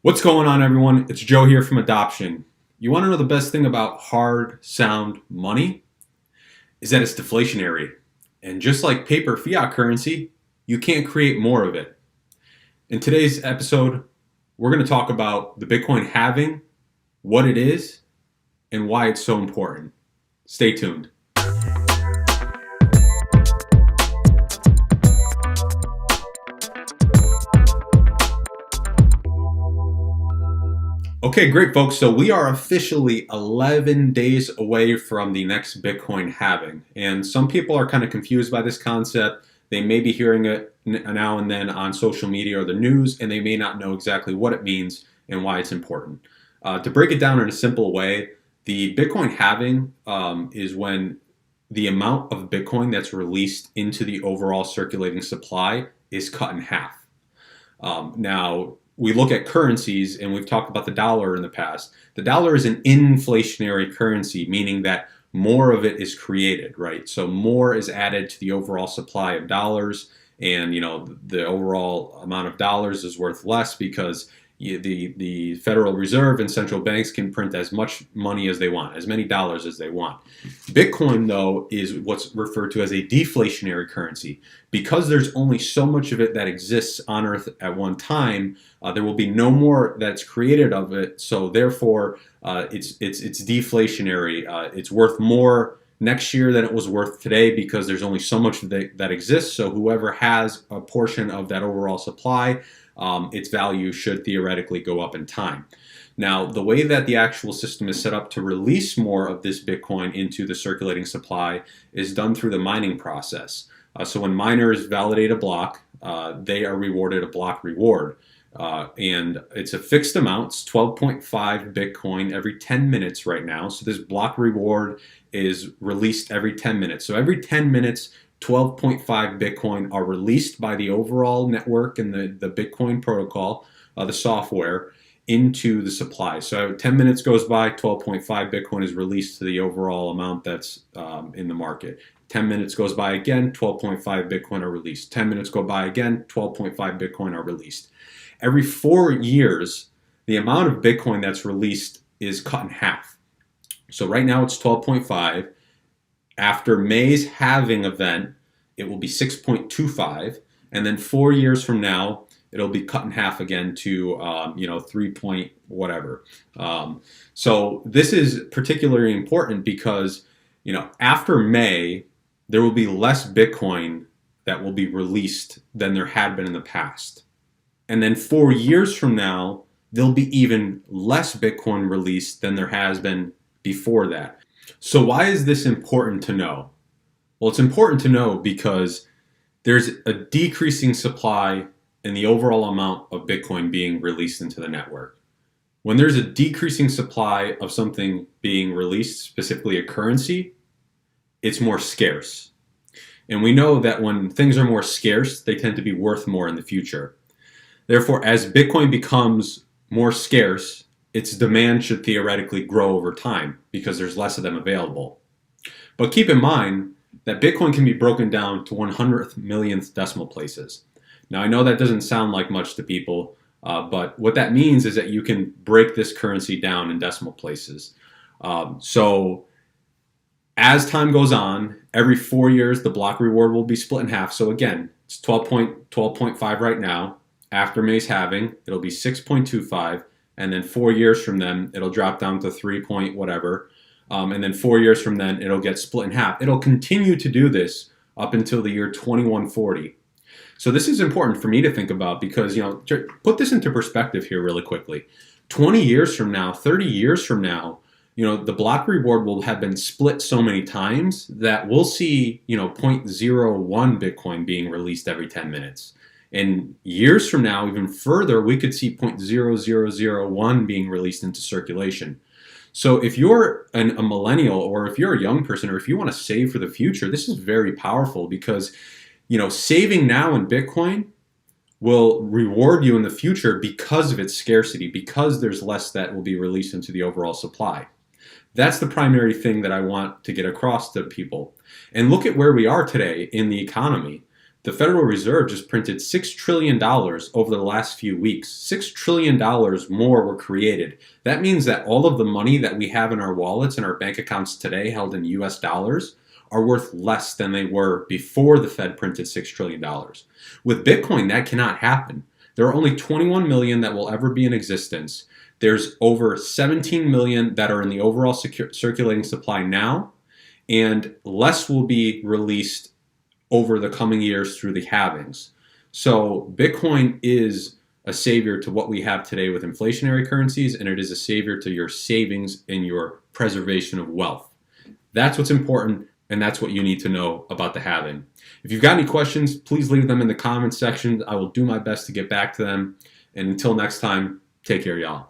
What's going on, everyone? It's Joe here from Adoption. You want to know the best thing about hard sound money? Is that it's deflationary. And just like paper fiat currency, you can't create more of it. In today's episode, we're going to talk about the Bitcoin halving, what it is, and why it's so important. Stay tuned. Okay, great, folks. So we are officially 11 days away from the next Bitcoin halving. And some people are kind of confused by this concept. They may be hearing it now and then on social media or the news, and they may not know exactly what it means and why it's important. To break it down in a simple way, the Bitcoin halving is when the amount of Bitcoin that's released into the overall circulating supply is cut in half. Now, we look at currencies, and we've talked about the dollar in the past. The dollar is an inflationary currency, meaning that more of it is created, right? So more is added to the overall supply of dollars, and the overall amount of dollars is worth less because the Federal Reserve and central banks can print as much money as they want, as many dollars as they want. Bitcoin, though, is what's referred to as a deflationary currency. Because there's only so much of it that exists on Earth at one time, there will be no more that's created of it. So therefore, it's deflationary. It's worth more next year than it was worth today because there's only so much that exists. So whoever has a portion of that overall supply, its value should theoretically go up in time. Now, the way that the actual system is set up to release more of this Bitcoin into the circulating supply is done through the mining process. So when miners validate a block, they are rewarded a block reward. And it's a fixed amount. It's 12.5 Bitcoin every 10 minutes right now. So this block reward is released every 10 minutes. So every 10 minutes, 12.5 Bitcoin are released by the overall network and the Bitcoin protocol, the software, into the supply. So 10 minutes goes by, 12.5 Bitcoin is released to the overall amount that's in the market. 10 minutes goes by again, 12.5 Bitcoin are released. 10 minutes go by again, 12.5 Bitcoin are released. Every 4 years, the amount of Bitcoin that's released is cut in half. So right now it's 12.5. After May's halving event, it will be 6.25. And then 4 years from now, it'll be cut in half again to 3 point whatever. So this is particularly important because after May, there will be less Bitcoin that will be released than there had been in the past. And then 4 years from now, there'll be even less Bitcoin released than there has been before that. So why is this important to know? Well, it's important to know because there's a decreasing supply in the overall amount of Bitcoin being released into the network. When there's a decreasing supply of something being released, specifically a currency, it's more scarce. And we know that when things are more scarce, they tend to be worth more in the future. Therefore, as Bitcoin becomes more scarce, its demand should theoretically grow over time because there's less of them available. But keep in mind that Bitcoin can be broken down to 100th millionth decimal places. Now, I know that doesn't sound like much to people, but what that means is that you can break this currency down in decimal places. So as time goes on, every 4 years, the block reward will be split in half. So again, it's 12.5 right now. After May's halving, it'll be 6.25. And then 4 years from then, it'll drop down to 3 point whatever. And then 4 years from then, it'll get split in half. It'll continue to do this up until the year 2140. So this is important for me to think about because, put this into perspective here really quickly. 20 years from now, 30 years from now, the block reward will have been split so many times that we'll see, 0.01 Bitcoin being released every 10 minutes. And years from now, even further, we could see 0.0001 being released into circulation. So if you're a millennial or if you're a young person or if you want to save for the future, this is very powerful because, saving now in Bitcoin will reward you in the future because of its scarcity, because there's less that will be released into the overall supply. That's the primary thing that I want to get across to people. And look at where we are today in the economy. The Federal Reserve just printed $6 trillion over the last few weeks. $6 trillion more were created. That means that all of the money that we have in our wallets and our bank accounts today held in US dollars are worth less than they were before the Fed printed $6 trillion. With Bitcoin, that cannot happen. There are only 21 million that will ever be in existence. There's over 17 million that are in the overall circulating supply now, and less will be released over the coming years through the halvings. So Bitcoin is a savior to what we have today with inflationary currencies, and it is a savior to your savings and your preservation of wealth. That's what's important, and that's what you need to know about the halving. If you've got any questions, please leave them in the comments section. I will do my best to get back to them. And until next time, take care, y'all.